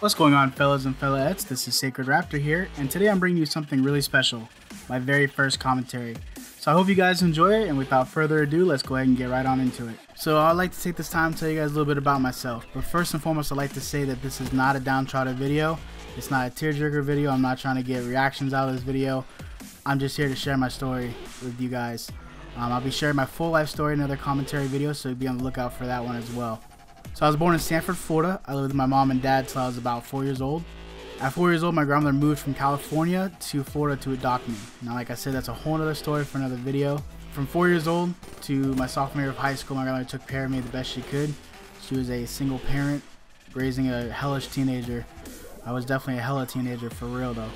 What's going on, fellas and fellaettes? This is Sacred Raptor here, and today I'm bringing you something really special, my very first commentary. So I hope you guys enjoy it, and without further ado, let's go ahead and get right on into it. So I'd like to take this time to tell you guys a little bit about myself, but first and foremost, I'd like to say that this is not a downtrodden video. It's not a tearjerker video. I'm not trying to get reactions out of this video. I'm just here to share my story with you guys. I'll be sharing my full life story in another commentary video, so be on the lookout for that one as well. So I was born in Sanford, Florida. I lived with my mom and dad till I was about 4 years old. At 4 years old, my grandmother moved from California to Florida to adopt me. Now, like I said, that's a whole other story for another video. From 4 years old to my sophomore year of high school, my grandmother took care of me the best she could. She was a single parent, raising a hellish teenager. I was definitely a hella teenager for real though.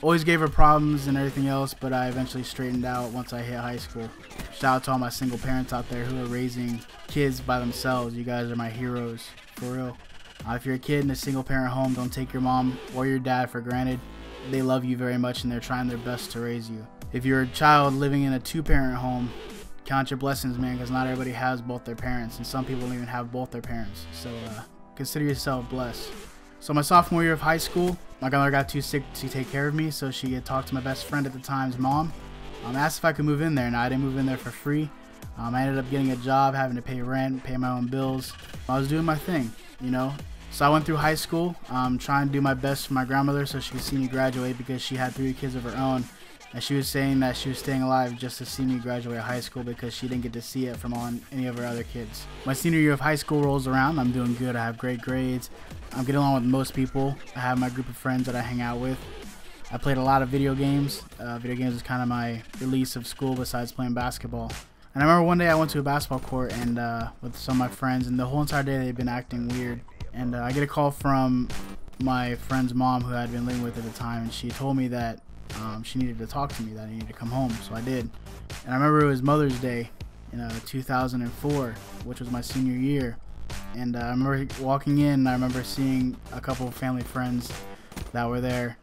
Always gave her problems and everything else, but I eventually straightened out once I hit high school. Shout out to all my single parents out there who are raising kids by themselves. You guys are my heroes, for real. If you're a kid in a single parent home, don't take your mom or your dad for granted. They love you very much and they're trying their best to raise you. If you're a child living in a two-parent home, count your blessings, man, because not everybody has both their parents, and some people don't even have both their parents. So consider yourself blessed. So my sophomore year of high school, my grandmother got too sick to take care of me, so she had talked to my best friend at the time's mom. Asked if I could move in there. Now, I didn't move in there for free. I ended up getting a job, having to pay rent, pay my own bills. I was doing my thing, you know. So I went through high school, trying to do my best for my grandmother so she could see me graduate, because she had 3 kids of her own. And she was saying that she was staying alive just to see me graduate high school because she didn't get to see it from any of her other kids. My senior year of high school rolls around. I'm doing good. I have great grades. I'm getting along with most people. I have my group of friends that I hang out with. I played a lot of video games. Video games is kind of my release of school besides playing basketball. And I remember one day I went to a basketball court and with some of my friends, and the whole entire day they'd been acting weird. And I get a call from my friend's mom, who I'd been living with at the time, and she told me that she needed to talk to me, that I needed to come home. So I did. And I remember it was Mother's Day in 2004, which was my senior year. And I remember walking in, and I remember seeing a couple of family friends that were there.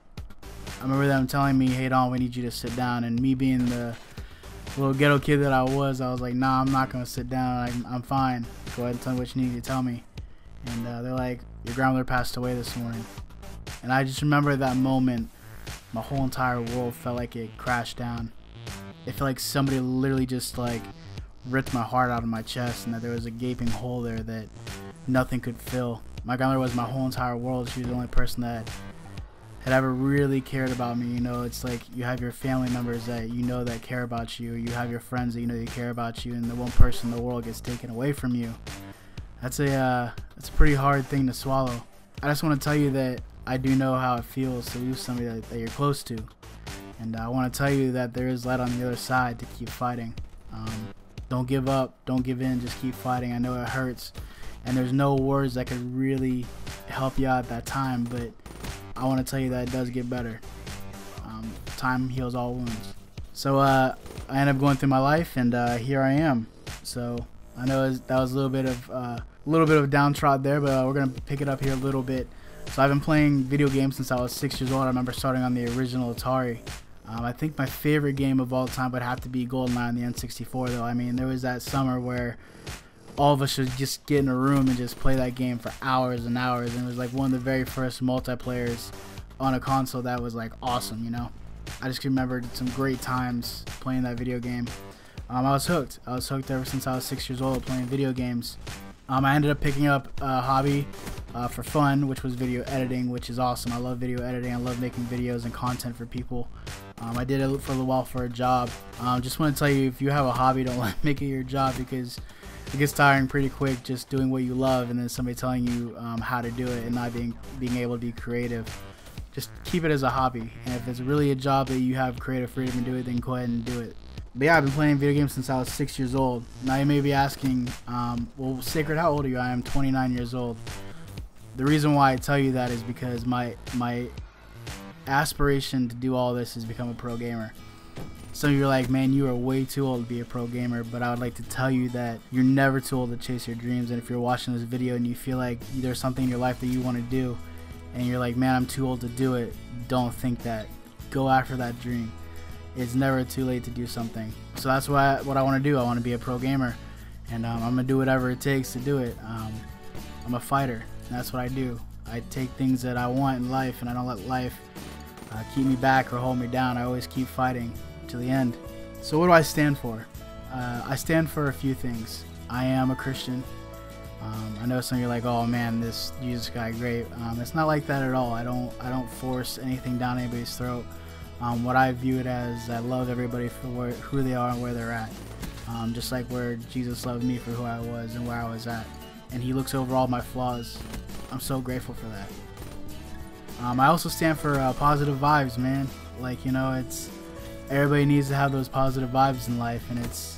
I remember them telling me, "Hey Don, we need you to sit down." And me being the little ghetto kid that I was like, "Nah, I'm not gonna sit down. I'm fine. Go ahead and tell me what you need to tell me." And they're like, "Your grandmother passed away this morning." And I just remember that moment. My whole entire world felt like it crashed down. It felt like somebody literally just like ripped my heart out of my chest, and that there was a gaping hole there that nothing could fill. My grandmother was my whole entire world. She was the only person that had ever really cared about me. You know, it's like you have your family members that you know that care about you. You have your friends that you know that care about you, and the one person in the world gets taken away from you. That's a pretty hard thing to swallow. I just want to tell you that I do know how it feels to lose somebody that you're close to. And I want to tell you that there is light on the other side to keep fighting. Don't give up. Don't give in. Just keep fighting. I know it hurts. And there's no words that could really help you out at that time. But I want to tell you that it does get better. Time heals all wounds. So I ended up going through my life, and here I am. So I know that was a little bit of downtrodden there, but we're going to pick it up here a little bit. So I've been playing video games since I was 6 years old. I remember starting on the original Atari. I think my favorite game of all time would have to be GoldenEye on the N64 though. I mean, there was that summer where all of us should just get in a room and just play that game for hours and hours. And it was like one of the very first multiplayers on a console that was like awesome, you know. I just remembered some great times playing that video game. I was hooked. I was hooked ever since I was 6 years old playing video games. I ended up picking up a hobby for fun, which was video editing, which is awesome. I love video editing. I love making videos and content for people. I did it for a little while for a job. Just want to tell you, if you have a hobby, don't make it your job, because it gets tiring pretty quick just doing what you love and then somebody telling you how to do it and not being able to be creative. Just keep it as a hobby. And if it's really a job that you have creative freedom to do it, then go ahead and do it. But yeah, I've been playing video games since I was 6 years old. Now you may be asking, well, Sacred, how old are you? I am 29 years old. The reason why I tell you that is because my aspiration to do all this is become a pro gamer. Some of you are like, man, you are way too old to be a pro gamer, but I would like to tell you that you're never too old to chase your dreams. And if you're watching this video and you feel like there's something in your life that you want to do, and you're like, man, I'm too old to do it, don't think that. Go after that dream. It's never too late to do something. So that's what I want to do. I want to be a pro gamer, and I'm gonna do whatever it takes to do it. I'm a fighter, and that's what I do. I take things that I want in life, and I don't let life keep me back or hold me down. I always keep fighting to the end. So what do I stand for? I stand for a few things. I am a Christian. I know some of you are like, oh man, this Jesus guy, great. It's not like that at all. I don't force anything down anybody's throat. What I view it as, I love everybody for who they are and where they're at. Just like where Jesus loved me for who I was and where I was at. And he looks over all my flaws. I'm so grateful for that. I also stand for positive vibes, man. Like, you know, it's everybody needs to have those positive vibes in life, and it's,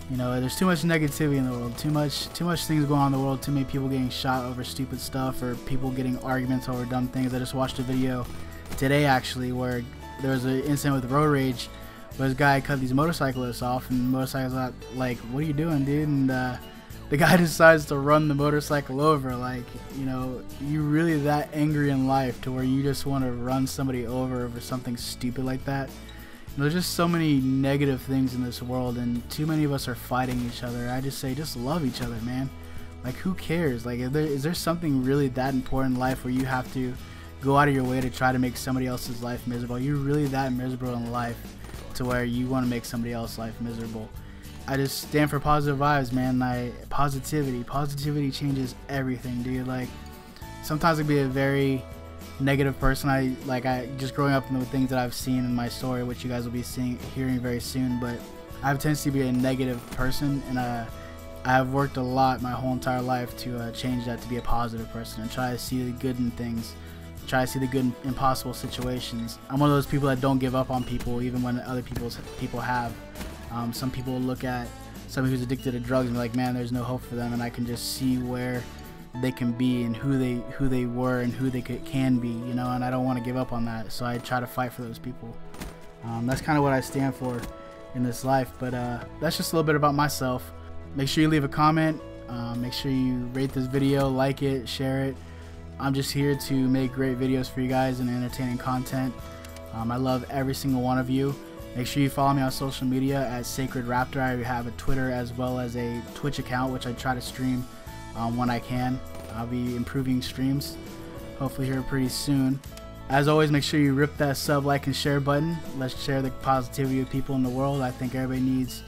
you know, there's too much negativity in the world, too much things going on in the world, too many people getting shot over stupid stuff, or people getting arguments over dumb things. I just watched a video today actually where there was an incident with road rage where this guy cut these motorcyclists off, and the motorcyclist like, what are you doing, dude? And the guy decides to run the motorcycle over. Like, you know, you really that angry in life to where you just want to run somebody over something stupid like that? There's just so many negative things in this world, and too many of us are fighting each other. I just say, just love each other, man. Like, who cares? Like, is there something really that important in life where you have to go out of your way to try to make somebody else's life miserable? You're really that miserable in life to where you want to make somebody else's life miserable? I just stand for positive vibes, man. Positivity changes everything, dude. Like, sometimes I can be a very negative person. I just growing up in the things that I've seen in my story, which you guys will be hearing very soon, but I have a tendency to be a negative person, and I've worked a lot my whole entire life to change that to be a positive person and try to see the good in things, try to see the good in impossible situations. I'm one of those people that don't give up on people even when other people have. Some people look at somebody who's addicted to drugs and be like, man, there's no hope for them, and I can just see where they can be and who they were and who they can be, you know, and I don't want to give up on that, so I try to fight for those people. That's kind of what I stand for in this life. But that's just a little bit about myself. Make sure you leave a comment, make sure you rate this video, like it, share it. I'm just here to make great videos for you guys and entertaining content. I love every single one of you. Make sure you follow me on social media at Sacred Raptor. I have a Twitter as well as a Twitch account, which I try to stream when I can. I'll be improving streams hopefully here pretty soon. As always, make sure you rip that sub, like, and share button. Let's share the positivity of people in the world. I think everybody needs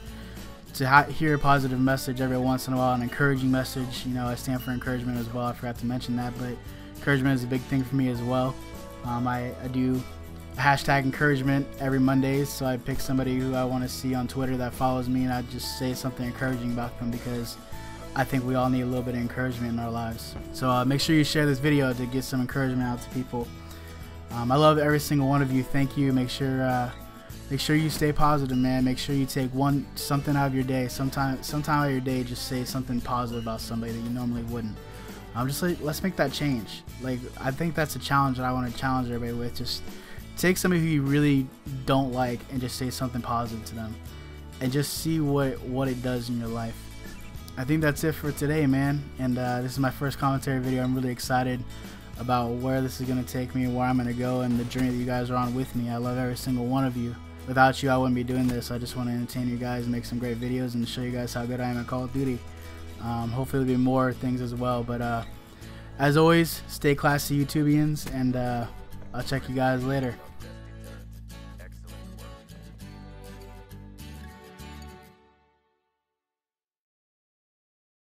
to hear a positive message every once in a while, an encouraging message. You know, I stand for encouragement as well. I forgot to mention that, but encouragement is a big thing for me as well. I do hashtag encouragement every Mondays, so I pick somebody who I want to see on Twitter that follows me, and I just say something encouraging about them, because I think we all need a little bit of encouragement in our lives. So make sure you share this video to get some encouragement out to people. I love every single one of you. Thank you. Make sure you stay positive, man. Make sure you take something out of your day. Sometime out of your day, just say something positive about somebody that you normally wouldn't. Just like, let's make that change. Like, I think that's a challenge that I want to challenge everybody with. Just take somebody who you really don't like and just say something positive to them, and just see what it does in your life. I think that's it for today, man. And this is my first commentary video. I'm really excited about where this is going to take me and where I'm going to go, and the journey that you guys are on with me. I love every single one of you. Without you, I wouldn't be doing this. I just want to entertain you guys and make some great videos and show you guys how good I am at Call of Duty. Hopefully there'll be more things as well. But as always, stay classy, YouTubians, and I'll check you guys later.